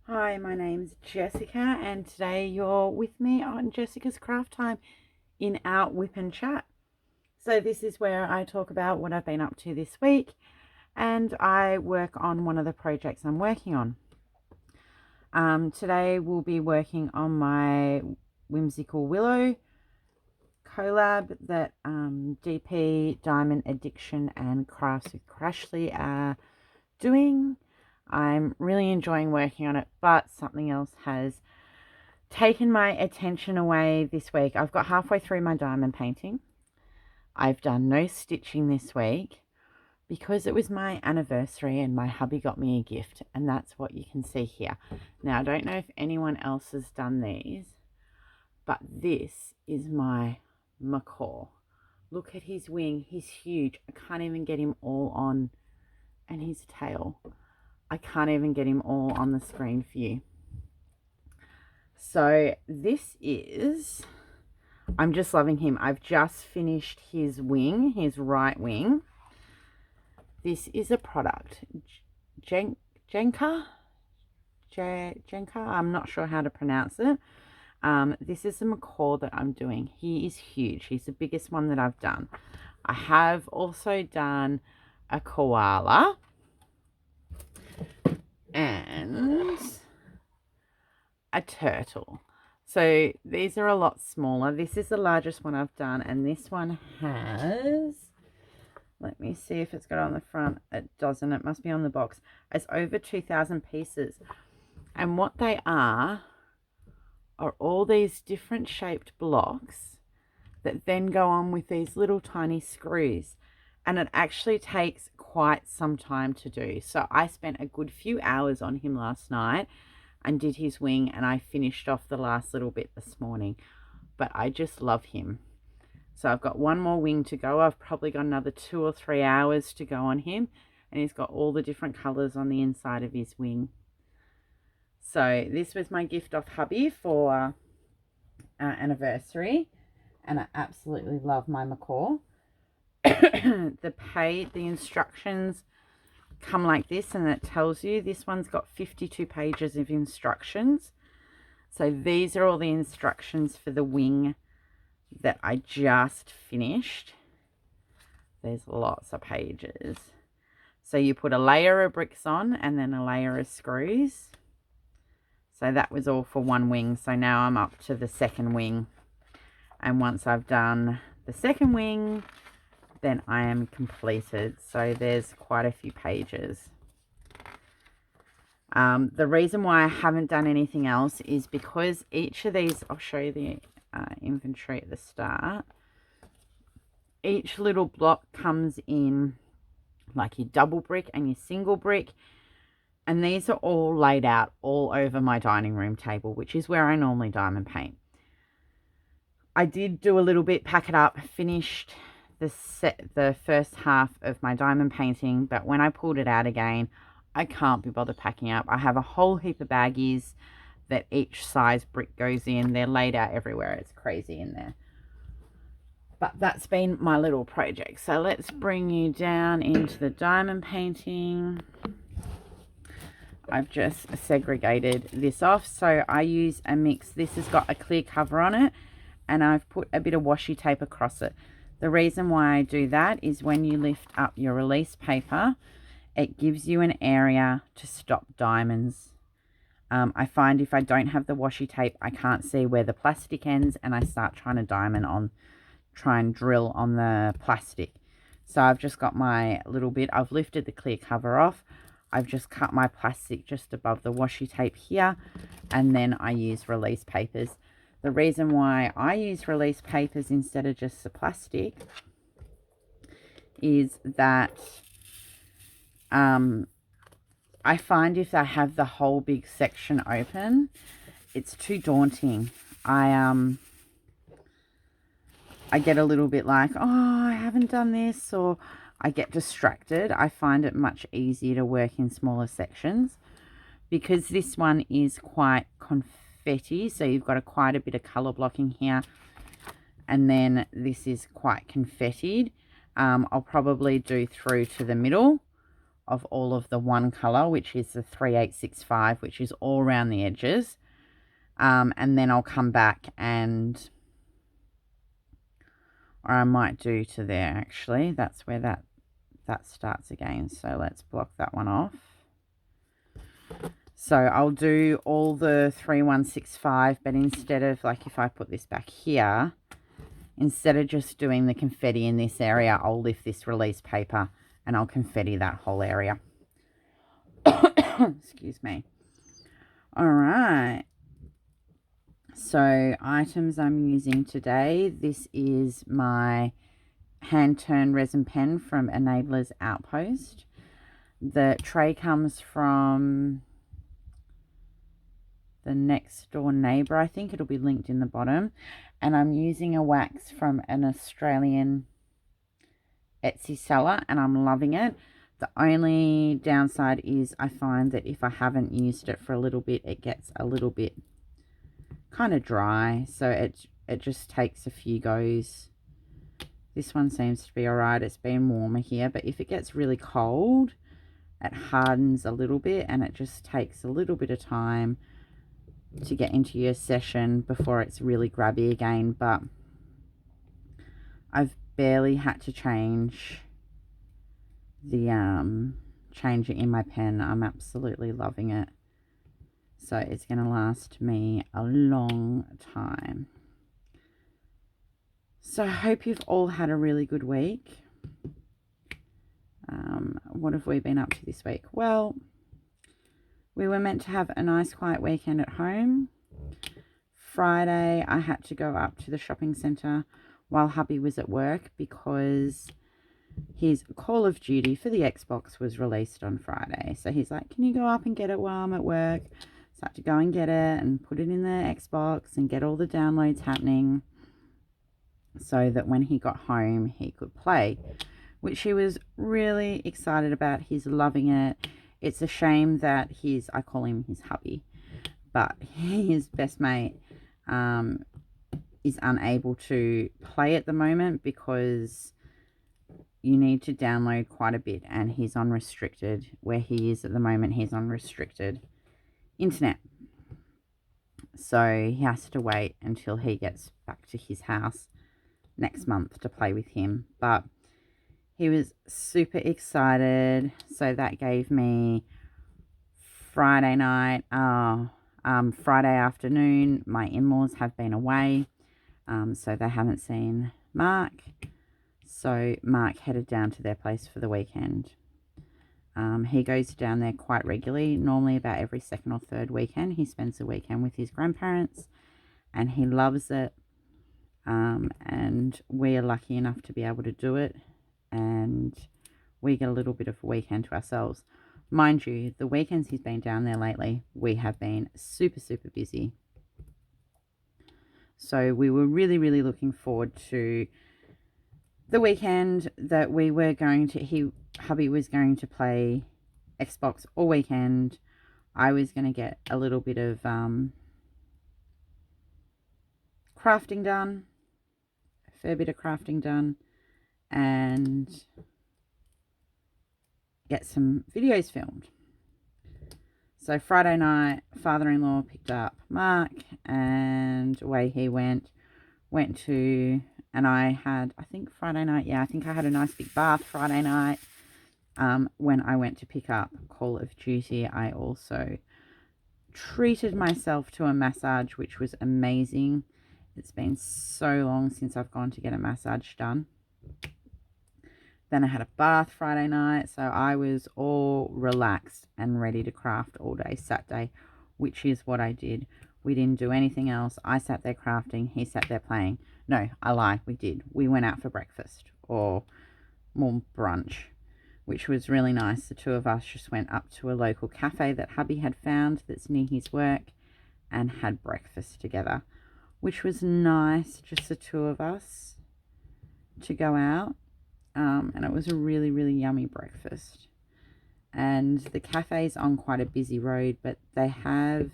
Hi, my name's Jessica, and today you're with me on Jessica's Craft Time in our Wip and Chat. So, this is where I talk about what I've been up to this week, and I work on one of the projects I'm working on. Today, we'll be working on my whimsical willow collab that DP, Diamond Addiction, and Crafts with Crashly are doing. I'm really enjoying working on it, but something else has taken my attention away this week. I've got halfway through my diamond painting. I've done no stitching this week because it was my anniversary and my hubby got me a gift, and that's what you can see here. Now, I don't know if anyone else has done these, but this is my macaw. Look at his wing. He's huge. I can't even get him all on, and his tail. I can't even get him all on the screen for you. So this is, I'm just loving him. I've just finished his wing, his right wing. This is a product, Jenka, I'm not sure how to pronounce it. This is a macaw that I'm doing. He is huge. He's the biggest one that I've done. I have also done a koala and a turtle. So these are a lot smaller. This is the largest one I've done, and this one has, let me see if it's got it on the front. It doesn't. It must be on the box. It's over 2,000 pieces. And what they are all these different shaped blocks that then go on with these little tiny screws. And it actually takes quite some time to do. So I spent a good few hours on him last night and did his wing, and I finished off the last little bit this morning. But I just love him. So I've got one more wing to go. I've probably got another 2 or 3 hours to go on him, and he's got all the different colors on the inside of his wing. So this was my gift off hubby for our anniversary, and I absolutely love my macaw. The instructions come like this, and it tells you this one's got 52 pages of instructions. So these are all the instructions for the wing that I just finished. There's lots of pages. So you put a layer of bricks on and then a layer of screws. So that was all for one wing. So now I'm up to the second wing, and once I've done the second wing, then I am completed. So there's quite a few pages. The reason why I haven't done anything else is because each of these, I'll show you the inventory at the start. Each little block comes in like your double brick and your single brick, and these are all laid out all over my dining room table, which is where I normally diamond paint. I did do a little bit, pack it up, finished the first half of my diamond painting, but when I pulled it out again, I can't be bothered packing up. I have a whole heap of baggies that each size brick goes in. They're laid out everywhere. It's crazy in there. But that's been my little project. So let's bring you down into the diamond painting. I've just segregated this off. So I use a mix. This has got a clear cover on it, and I've put a bit of washi tape across it. The reason why I do that is when you lift up your release paper, it gives you an area to stop diamonds. I find if I don't have the washi tape, I can't see where the plastic ends, and I start trying to try and drill on the plastic. So I've just got my little bit, I've lifted the clear cover off. I've just cut my plastic just above the washi tape here, and then I use release papers. The reason why I use release papers instead of just the plastic is that I find if I have the whole big section open, it's too daunting. I get a little bit like, oh, I haven't done this, or I get distracted. I find it much easier to work in smaller sections because this one is quite confetti. So you've got quite a bit of color blocking here, and then this is quite confettied. I'll probably do through to the middle, of all of the one color, which is the 3865, which is all around the edges. And then I'll come back and, or I might do to there actually. That's where that starts again. So let's block that one off. So I'll do all the 3165, but instead of, like, if I put this back here, instead of just doing the confetti in this area, I'll lift this release paper and I'll confetti that whole area. Excuse me. All right. So items I'm using today. This is my hand-turned resin pen from Enabler's Outpost. The tray comes from the next door neighbor. I think it'll be linked in the bottom. And I'm using a wax from an Australian Etsy seller and I'm loving it. The only downside is I find that if I haven't used it for a little bit, it gets a little bit kind of dry. So it just takes a few goes. This one seems to be all right. It's been warmer here, but if it gets really cold, it hardens a little bit and it just takes a little bit of time to get into your session before it's really grabby again. But I've barely had to change the change it in my pen. I'm absolutely loving it. So it's going to last me a long time. So I hope you've all had a really good week. What have we been up to this week? Well, we were meant to have a nice quiet weekend at home. Friday, I had to go up to the shopping centre while hubby was at work because his Call of Duty for the Xbox was released on Friday. So he's like, can you go up and get it while I'm at work? So I had to go and get it and put it in the Xbox and get all the downloads happening so that when he got home, he could play, which he was really excited about. He's loving it. It's a shame that I call him his hubby, but his best mate is unable to play at the moment because you need to download quite a bit and he's on restricted. Where he is at the moment, he's on restricted internet. So he has to wait until he gets back to his house next month to play with him. But he was super excited. So that gave me Friday night, Friday afternoon. My in-laws have been away, so they haven't seen Mark. So Mark headed down to their place for the weekend. He goes down there quite regularly, normally about every second or third weekend. He spends the weekend with his grandparents and he loves it. And we are lucky enough to be able to do it, and we get a little bit of a weekend to ourselves. Mind you, the weekends he's been down there lately, we have been super, super busy. So we were really, really looking forward to the weekend that we were going to, hubby was going to play Xbox all weekend. I was going to get a little bit of crafting done, a fair bit of crafting done, and get some videos filmed. So Friday night, father-in-law picked up Mark and away he went to, and I think Friday night, I think I had a nice big bath Friday night. When I went to pick up Call of Duty, I also treated myself to a massage, which was amazing. It's been so long since I've gone to get a massage done. Then I had a bath Friday night, so I was all relaxed and ready to craft all day Saturday, which is what I did. We didn't do anything else. I sat there crafting, he sat there playing. No, I lie, we did. We went out for breakfast, or more brunch, which was really nice. The two of us just went up to a local cafe that hubby had found that's near his work and had breakfast together, which was nice, just the two of us to go out. And it was a really, really yummy breakfast. And the cafe's on quite a busy road, but they have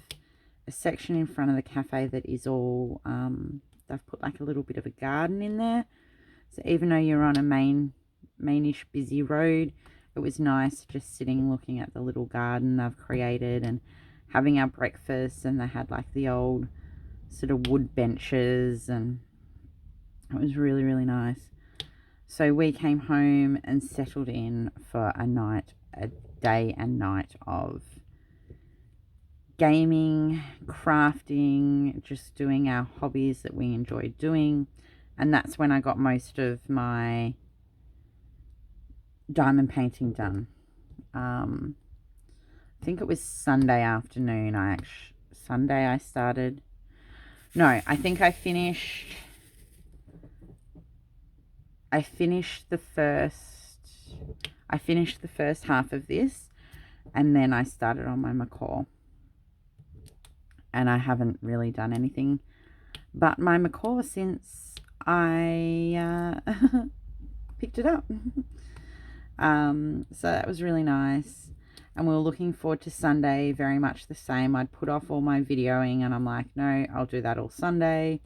a section in front of the cafe that is all, they've put like a little bit of a garden in there. So even though you're on a mainish busy road, it was nice just sitting looking at the little garden I've created and having our breakfast. And they had like the old sort of wood benches, and it was really, really nice. So we came home and settled in for a day and night of gaming, crafting, just doing our hobbies that we enjoyed doing. And that's when I got most of my diamond painting done. I think it was Sunday afternoon. Sunday I started. No, I think I finished the first half of this, and then I started on my macaw. And I haven't really done anything but my macaw since I picked it up. So that was really nice. And we were looking forward to Sunday, very much the same. I'd put off all my videoing, and I'm like, no, I'll do that all Sunday.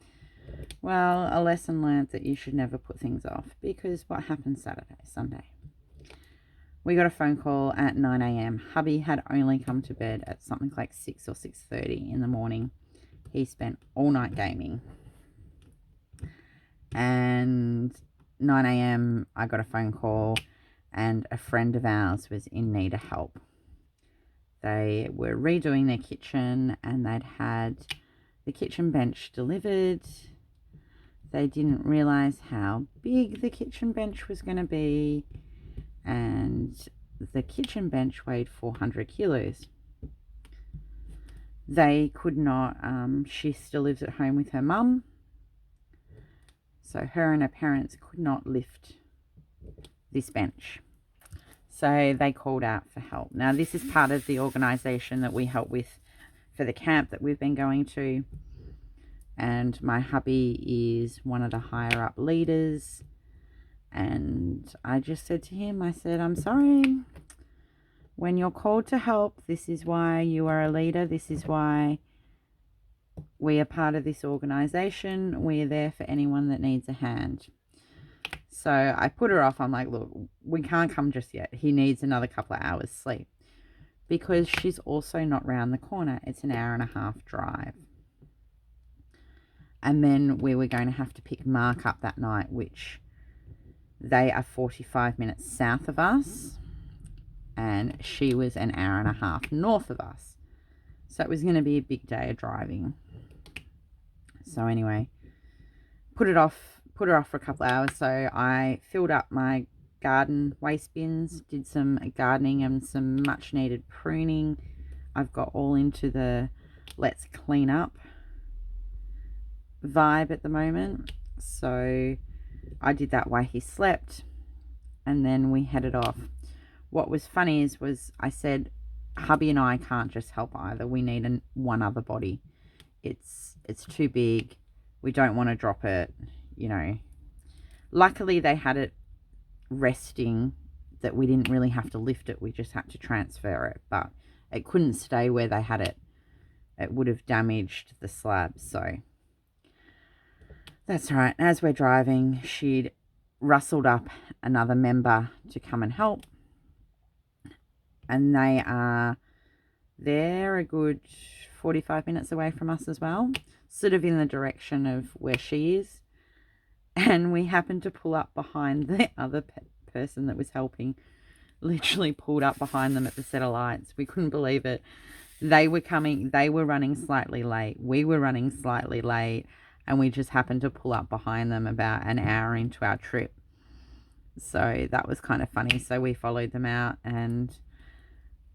Well, a lesson learned that you should never put things off, because what happens Saturday, Sunday? We got a phone call at 9 a.m. Hubby had only come to bed at something like 6 or 6:30 in the morning. He spent all night gaming. And 9 a.m. I got a phone call, and a friend of ours was in need of help. They were redoing their kitchen, and they'd had the kitchen bench delivered. They didn't realize how big the kitchen bench was going to be, and the kitchen bench weighed 400 kilos. They could not, she still lives at home with her mum, so her and her parents could not lift this bench. So they called out for help. Now, this is part of the organisation that we help with for the camp that we've been going to. And my hubby is one of the higher up leaders. And I just said to him, I said, I'm sorry. When you're called to help, this is why you are a leader. This is why we are part of this organisation. We are there for anyone that needs a hand. So I put her off. I'm like, look, we can't come just yet. He needs another couple of hours sleep, because she's also not round the corner. It's an hour and a half drive. And then we were going to have to pick Mark up that night, which they are 45 minutes south of us, and she was an hour and a half north of us. So it was going to be a big day of driving. So anyway, put her off for a couple of hours. So I filled up my garden waste bins, did some gardening and some much needed pruning. I've got all into the let's clean up vibe at the moment. So I did that while he slept, and then we headed off. What was funny was I said, hubby and I can't just help either. We need one other body. It's too big. We don't want to drop it, you know. Luckily they had it resting, that we didn't really have to lift it. We just had to transfer it, but it couldn't stay where they had it. It would have damaged the slab. So that's right. As we're driving, she'd rustled up another member to come and help. And they're a good 45 minutes away from us as well, sort of in the direction of where she is. And we happened to pull up behind the other person that was helping. Literally pulled up behind them at the set of lights. We couldn't believe it. They were running slightly late. We were running slightly late, and we just happened to pull up behind them about an hour into our trip. So that was kind of funny. So we followed them out, and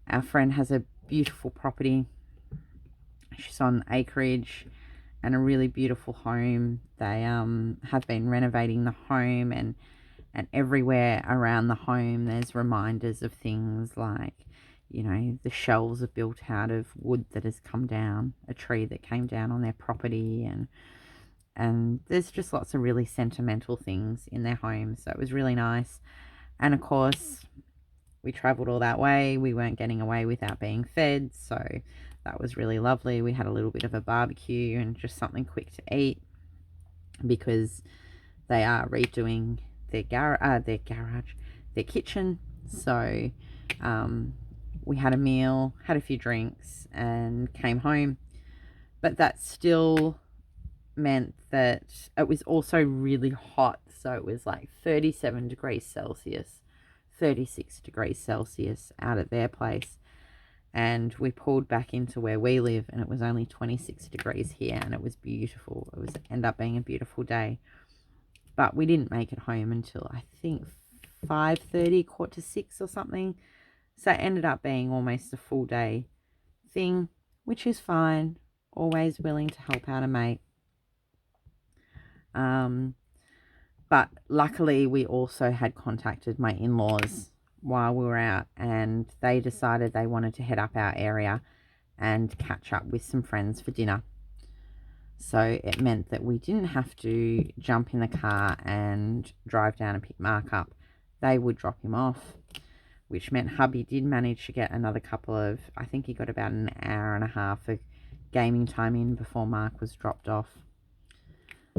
our friend has a beautiful property. She's on acreage and a really beautiful home. They have been renovating the home, and everywhere around the home there's reminders of things like, you know, the shelves are built out of wood that has come down, a tree that came down on their property, and there's just lots of really sentimental things in their home. So it was really nice. And of course, we traveled all that way. We weren't getting away without being fed, so that was really lovely. We had a little bit of a barbecue and just something quick to eat, because they are redoing their garage, their kitchen. So we had a meal, had a few drinks, and came home. But that still meant that it was also really hot. So it was like 37 degrees Celsius, 36 degrees Celsius out at their place. And we pulled back into where we live, and it was only 26 degrees here, and it was beautiful. It was ended up being a beautiful day. But we didn't make it home until I think 5:30, 5:45 or something. So it ended up being almost a full day thing, which is fine. Always willing to help out a mate. But luckily we also had contacted my in-laws while we were out, and they decided they wanted to head up our area and catch up with some friends for dinner. So it meant that we didn't have to jump in the car and drive down and pick Mark up. They would drop him off, which meant hubby did manage to get another couple of, I think he got about an hour and a half of gaming time in before Mark was dropped off.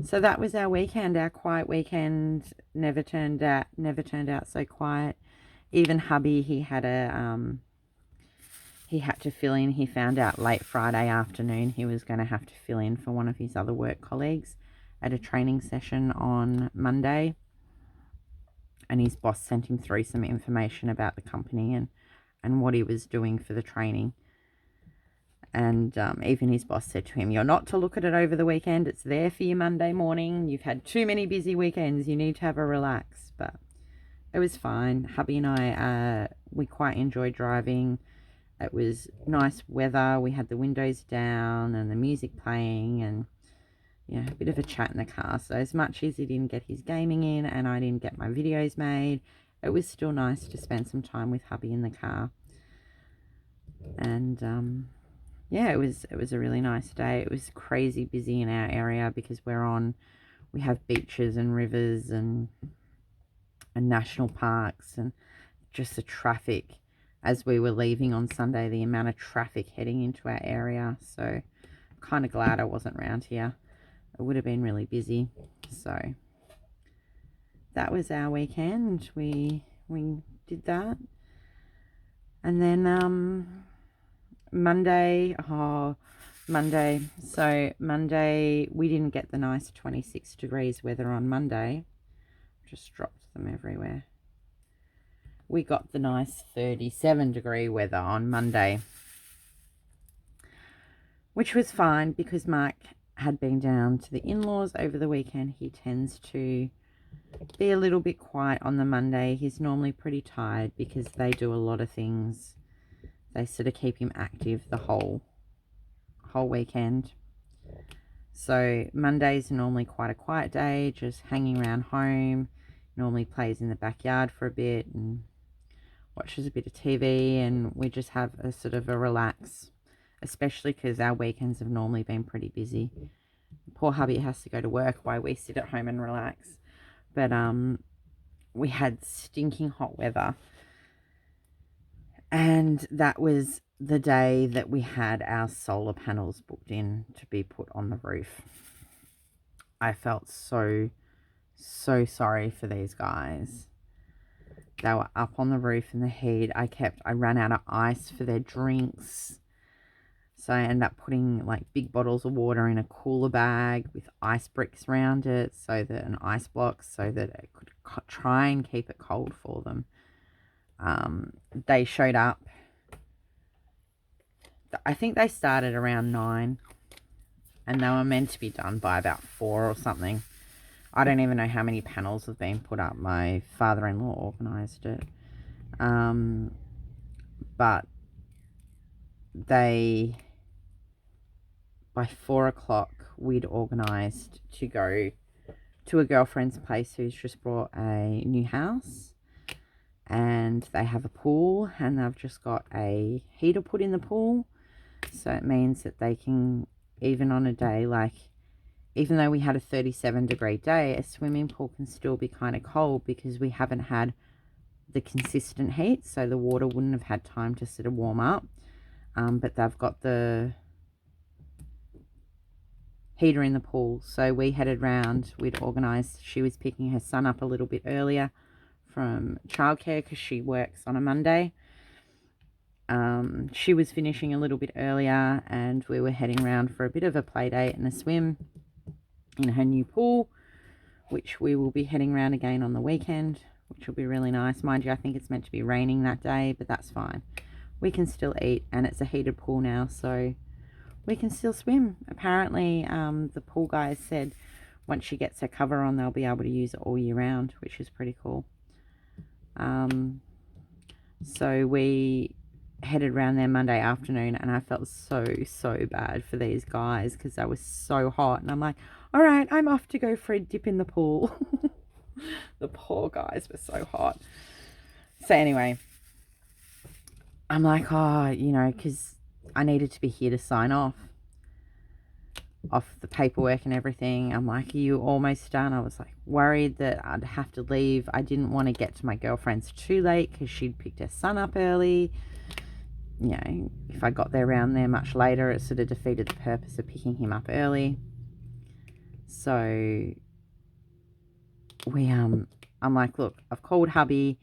So that was our weekend, our quiet weekend. Never turned out so quiet. Even hubby, he had to fill in. He found out late Friday afternoon he was going to have to fill in for one of his other work colleagues at a training session on Monday. And his boss sent him through some information about the company and what he was doing for the training. And even his boss said to him, "You're not to look at it over the weekend. It's there for you Monday morning. You've had too many busy weekends. You need to have a relax." But it was fine. Hubby and I, we quite enjoyed driving. It was nice weather. We had the windows down and the music playing, and a bit of a chat in the car. So as much as he didn't get his gaming in and I didn't get my videos made, it was still nice to spend some time with hubby in the car. And it was a really nice day. It was crazy busy in our area because we have beaches and rivers and national parks, and just the traffic as we were leaving on Sunday, the amount of traffic heading into our area. So I'm kind of glad I wasn't around here. It would have been really busy. So that was our weekend. We did that. And then Monday, we didn't get the nice 26 degrees weather on Monday. Just dropped them everywhere. We got the nice 37 degree weather on Monday, which was fine because Mark had been down to the in-laws over the weekend. He tends to be a little bit quiet on the Monday. He's normally pretty tired because they do a lot of things. They sort of keep him active the whole weekend. So Monday's normally quite a quiet day, just hanging around home. Normally plays in the backyard for a bit and watches a bit of TV, and we just have a sort of a relax, especially because our weekends have normally been pretty busy. Poor hubby has to go to work while we sit at home and relax. But we had stinking hot weather, and that was the day that we had our solar panels booked in to be put on the roof. I felt so sorry for these guys. They were up on the roof in the heat. I ran out of ice for their drinks. So I ended up putting like big bottles of water in a cooler bag with ice bricks around it, so that an ice block, so that it could try and keep it cold for them. They showed up. I think they started around 9, and they were meant to be done by about 4 or something. I don't even know how many panels have been put up. My father-in-law organised it. But by 4 o'clock, we'd organised to go to a girlfriend's place who's just bought a new house. And they have a pool, and they've just got a heater put in the pool. So it means that they can, even on a day like, even though we had a 37 degree day, a swimming pool can still be kind of cold because we haven't had the consistent heat, so the water wouldn't have had time to sort of warm up. But they've got the heater in the pool. So we headed round. We'd organised, she was picking her son up a little bit earlier from childcare because she works on a Monday. She was finishing a little bit earlier, and we were heading around for a bit of a play date and a swim in her new pool, which we will be heading around again on the weekend, which will be really nice. Mind you, I think it's meant to be raining that day, but that's fine. We can still eat, and it's a heated pool now, so we can still swim. Apparently, the pool guys said once she gets her cover on, they'll be able to use it all year round, which is pretty cool. So we headed around there Monday afternoon, and I felt so bad for these guys because they were so hot, and I'm like, all right, I'm off to go for a dip in the pool. The poor guys were so hot. So anyway, I'm like, oh, you know, because I needed to be here to sign off the paperwork and everything. I'm like, are you almost done? I was like worried that I'd have to leave. I didn't want to get to my girlfriend's too late because she'd picked her son up early. You know, if I got there around there much later, it sort of defeated the purpose of picking him up early. So I'm like, look, I've called hubby.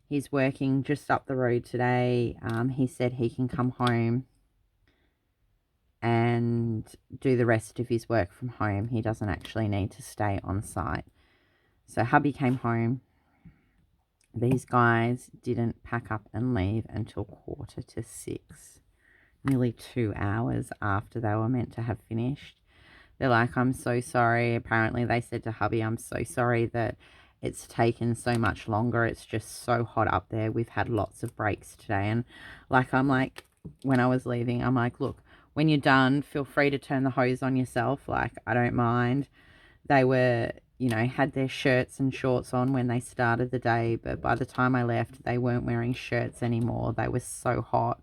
He's working just up the road today. He said he can come home and do the rest of his work from home. He doesn't actually need to stay on site. So hubby came home. These guys didn't pack up and leave until 5:45, nearly 2 hours after they were meant to have finished. They're like, I'm so sorry. Apparently they said to hubby, I'm so sorry that it's taken so much longer. It's just so hot up there. We've had lots of breaks today. And like, I'm like, when I was leaving, I'm like, look, when you're done, feel free to turn the hose on yourself. Like, I don't mind. They were, you know, had their shirts and shorts on when they started the day, but by the time I left, they weren't wearing shirts anymore. They were so hot,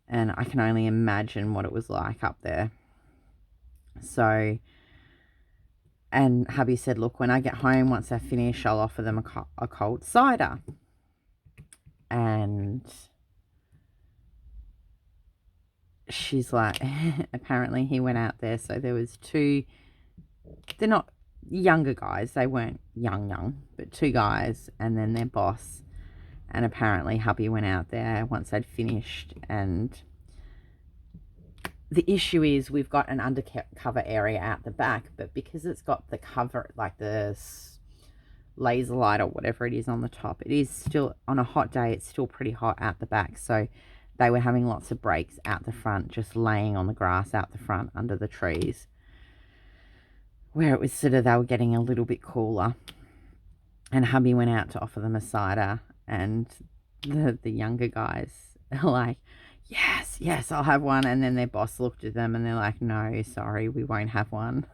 and I can only imagine what it was like up there. So, and hubby said, look, when I get home, once I finish, I'll offer them a cold cider. And she's like, apparently he went out there. So there was two, they're not younger guys. They weren't young, but two guys and then their boss. And apparently hubby went out there once they'd finished. And the issue is we've got an undercover area out the back, but because it's got the cover, like the laser light or whatever it is on the top, it is still, on a hot day, it's still pretty hot out the back. So they were having lots of breaks out the front, just laying on the grass out the front under the trees, where it was sort of, they were getting a little bit cooler. And hubby went out to offer them a cider, and the younger guys are like, yes, I'll have one. And then their boss looked at them and they're like, no, sorry, we won't have one.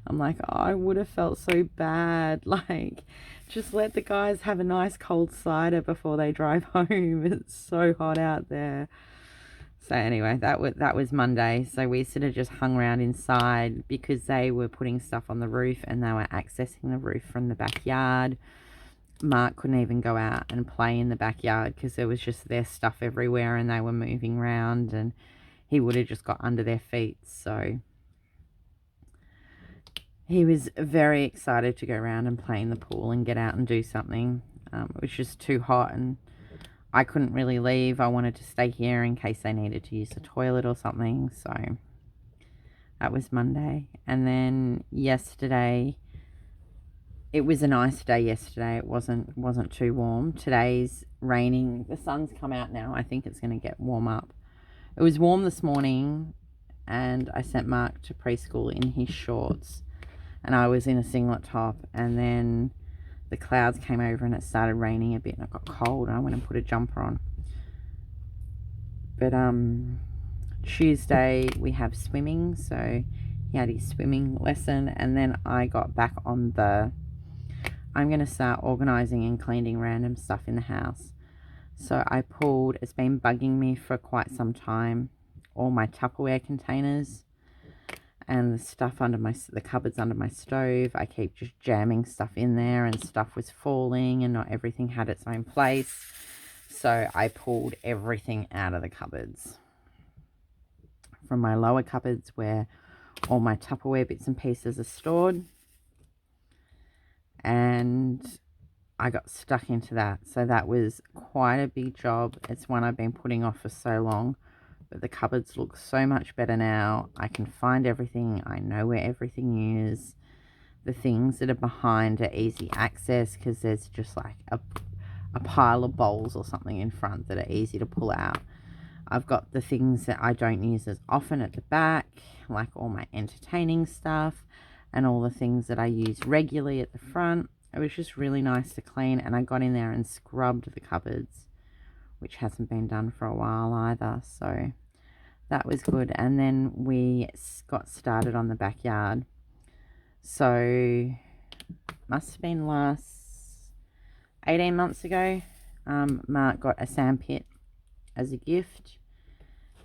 I'm like, oh, I would have felt so bad. Like, just let the guys have a nice cold cider before they drive home. It's so hot out there. So anyway, that was Monday. So we sort of just hung around inside because they were putting stuff on the roof and they were accessing the roof from the backyard. Mark couldn't even go out and play in the backyard because there was just their stuff everywhere and they were moving around, and he would have just got under their feet. So he was very excited to go around and play in the pool and get out and do something. It was just too hot and I couldn't really leave. I wanted to stay here in case they needed to use the toilet or something. So that was Monday. And then yesterday, it was a nice day yesterday. It wasn't too warm. Today's raining. The sun's come out now. I think it's going to get warm up. It was warm this morning, and I sent Mark to preschool in his shorts, and I was in a singlet top, and then the clouds came over and it started raining a bit, and I got cold, and I went and put a jumper on. But Tuesday we have swimming, so he had his swimming lesson, and then I got back on I'm going to start organising and cleaning random stuff in the house. So I pulled, it's been bugging me for quite some time, all my Tupperware containers and the stuff under the cupboards under my stove. I keep just jamming stuff in there, and stuff was falling and not everything had its own place. So I pulled everything out of the cupboards. From my lower cupboards where all my Tupperware bits and pieces are stored, and I got stuck into that. So that was quite a big job. It's one I've been putting off for so long. But the cupboards look so much better now. I can find everything. I know where everything is. The things that are behind are easy access because there's just like a pile of bowls or something in front that are easy to pull out. I've got the things that I don't use as often at the back, like all my entertaining stuff and all the things that I use regularly at the front. It was just really nice to clean, and I got in there and scrubbed the cupboards, which hasn't been done for a while either, so that was good. And then we got started on the backyard. So must have been last 18 months ago. Mark got a sandpit as a gift,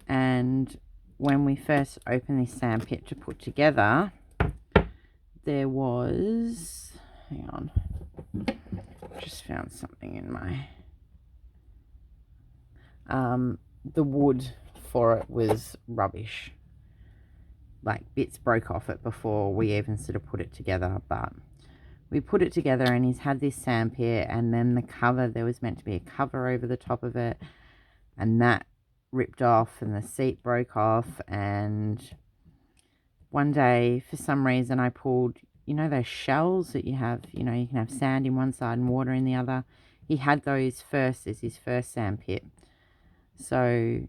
and when we first opened this sandpit to put together, there was, hang on, just found something in my, the wood for it was rubbish. Like bits broke off it before we even sort of put it together, but we put it together, and he's had this sandpit, and then the cover, there was meant to be a cover over the top of it, and that ripped off, and the seat broke off. And one day, for some reason, I pulled, you know, those shells that you have, you know, you can have sand in one side and water in the other. He had those first as his first sandpit. So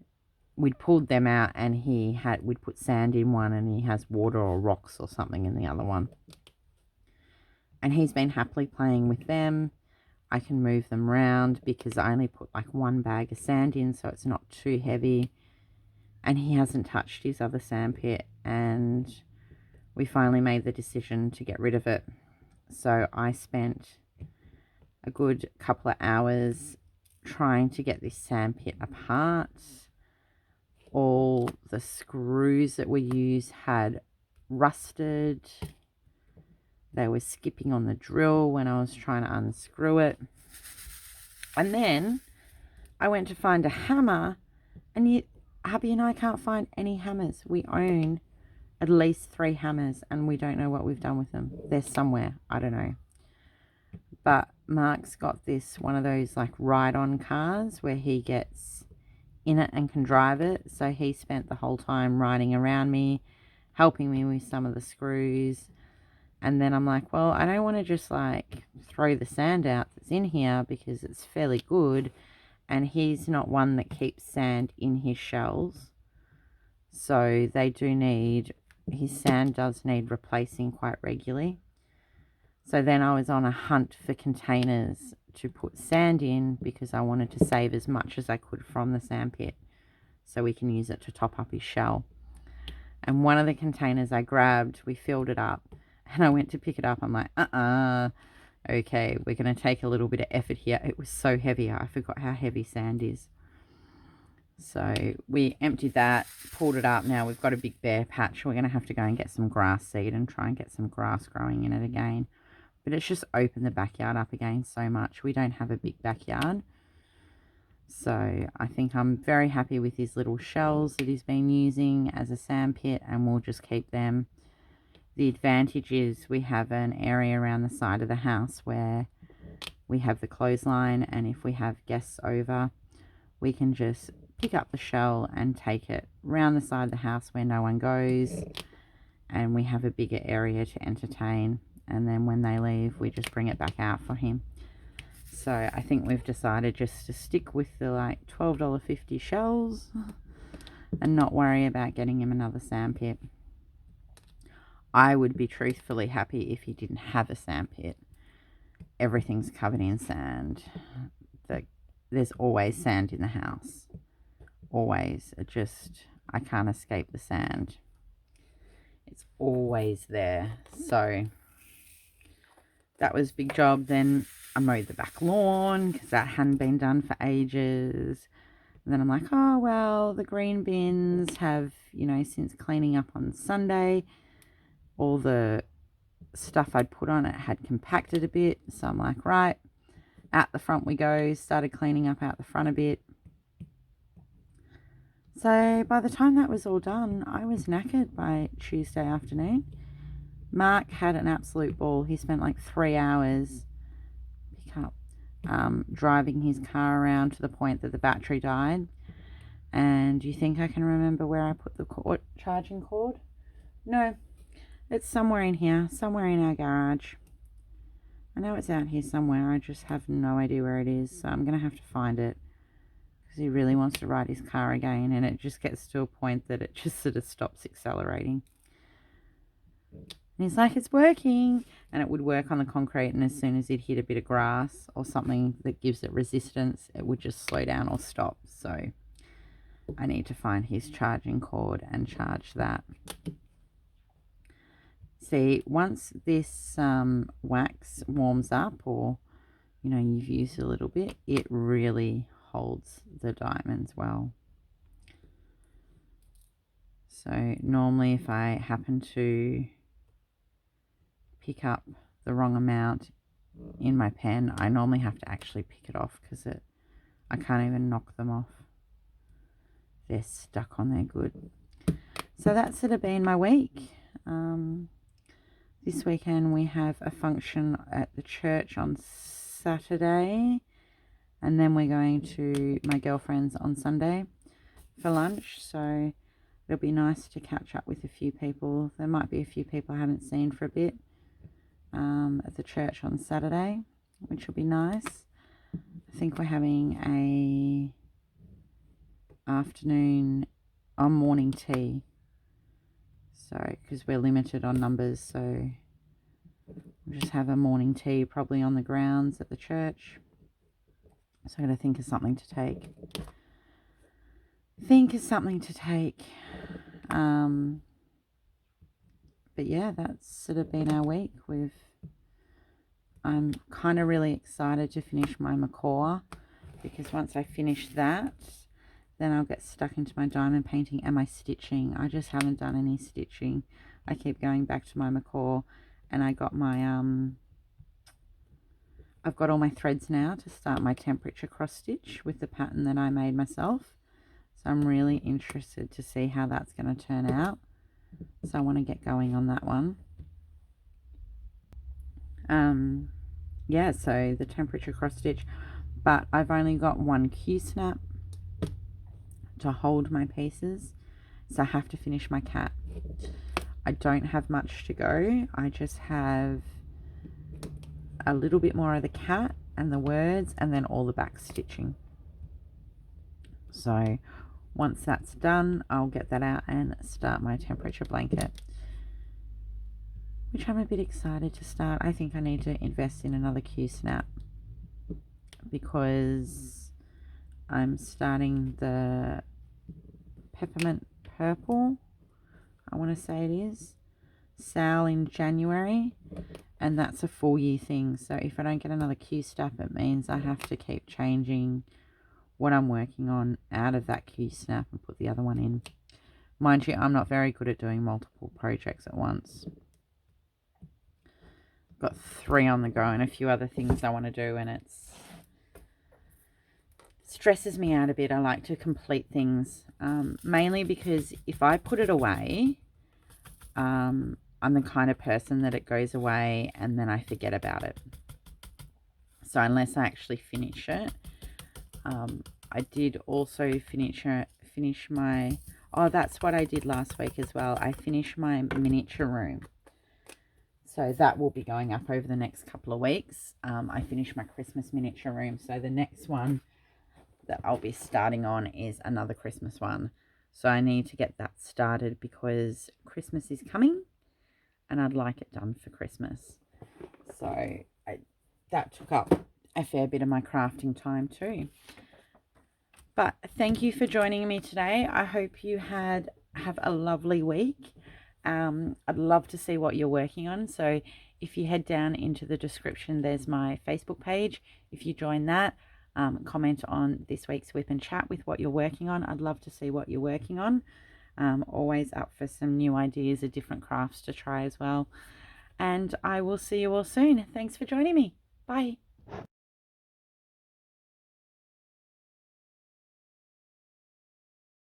we'd pulled them out, and we'd put sand in one, and he has water or rocks or something in the other one. And he's been happily playing with them. I can move them around because I only put like one bag of sand in, so it's not too heavy. And he hasn't touched his other sandpit, and we finally made the decision to get rid of it. So I spent a good couple of hours trying to get this sandpit apart. All the screws that we used had rusted. They were skipping on the drill when I was trying to unscrew it. And then I went to find a hammer, and hubby and I can't find any hammers. We own at least 3 hammers, and we don't know what we've done with them. They're somewhere. I don't know. But Mark's got this, one of those like ride-on cars where he gets in it and can drive it. So he spent the whole time riding around me, helping me with some of the screws. And then I'm like, well, I don't want to just like throw the sand out that's in here because it's fairly good. And he's not one that keeps sand in his shells. So they do need, his sand does need replacing quite regularly. So then I was on a hunt for containers to put sand in because I wanted to save as much as I could from the sandpit so we can use it to top up his shell. And one of the containers I grabbed, we filled it up, and I went to pick it up. I'm like, okay, we're going to take a little bit of effort here. It was so heavy. I forgot how heavy sand is. So we emptied that, pulled it up. Now we've got a big bare patch. We're going to have to go and get some grass seed and try and get some grass growing in it again. But it's just opened the backyard up again so much. We don't have a big backyard. So I think I'm very happy with his little shells that he's been using as a sandpit, and we'll just keep them. The advantage is we have an area around the side of the house where we have the clothesline, and if we have guests over, we can just pick up the shell and take it round the side of the house where no one goes, and we have a bigger area to entertain. And then when they leave, we just bring it back out for him. So I think we've decided just to stick with the like $12.50 shells and not worry about getting him another sandpit. I would be truthfully happy if he didn't have a sandpit. Everything's covered in sand. There's always sand in the house. Always. I can't escape the sand. It's always there. So that was a big job. Then I mowed the back lawn because that hadn't been done for ages. And then I'm like, oh, well, the green bins have, you know, since cleaning up on Sunday, all the stuff I'd put on it had compacted a bit. So I'm like, right, out the front we go. Started cleaning up out the front a bit. So by the time that was all done, I was knackered by Tuesday afternoon. Mark had an absolute ball. He spent like 3 hours driving his car around to the point that the battery died. And do you think I can remember where I put the charging cord? No, it's somewhere in here, somewhere in our garage. I know it's out here somewhere, I just have no idea where it is, so I'm going to have to find it. Because he really wants to ride his car again, and it just gets to a point that it just sort of stops accelerating. And he's like, it's working. And it would work on the concrete, and as soon as it hit a bit of grass or something that gives it resistance, it would just slow down or stop. So I need to find his charging cord and charge that. See, once this wax warms up, or you've used a little bit, it really holds the diamonds well. So normally if I happen to pick up the wrong amount in my pen, I normally have to actually pick it off because I can't even knock them off. They're stuck on there good. So that's sort of been my week. This weekend we have a function at the church on Saturday, and then we're going to my girlfriend's on Sunday for lunch, so it'll be nice to catch up with a few people. There might be a few people I haven't seen for a bit at the church on Saturday, which will be nice. I think we're having a afternoon or morning tea, so because we're limited on numbers, so we'll just have a morning tea probably on the grounds at the church. So I'm going to think of something to take. But yeah, that's sort of been our week. I'm kind of really excited to finish my macaw, because once I finish that, then I'll get stuck into my diamond painting and my stitching. I just haven't done any stitching. I keep going back to my macaw, and I got my I've got all my threads now to start my temperature cross stitch with the pattern that I made myself. So I'm really interested to see how that's going to turn out. So I want to get going on that one. Yeah, so the temperature cross stitch, but I've only got one Q-snap to hold my pieces, so I have to finish my cat. I don't have much to go. I just have a little bit more of the cat and the words, and then all the back stitching. So once that's done, I'll get that out and start my temperature blanket, which I'm a bit excited to start. I think I need to invest in another Q-snap, because I'm starting the peppermint purple, I want to say it is, sale in January, and that's a full year thing. So if I don't get another Q-snap, it means I have to keep changing what I'm working on out of that Q-snap and put the other one in. Mind you, I'm not very good at doing multiple projects at once. Got 3 on the go and a few other things I want to do, and it stresses me out a bit. I like to complete things, mainly because if I put it away, I'm the kind of person that it goes away and then I forget about it. So unless I actually finish it, I did also finish my, that's what I did last week as well. I finished my miniature room. So that will be going up over the next couple of weeks. I finished my Christmas miniature room. So the next one that I'll be starting on is another Christmas one. So I need to get that started because Christmas is coming and I'd like it done for Christmas. So that took up a fair bit of my crafting time too. But thank you for joining me today. I hope you have a lovely week. I'd love to see what you're working on. So if you head down into the description, there's my Facebook page. If you join that, comment on this week's Whip and Chat with what you're working on. I'd love to see what you're working on. Always up for some new ideas of different crafts to try as well. And I will see you all soon. Thanks for joining me. Bye.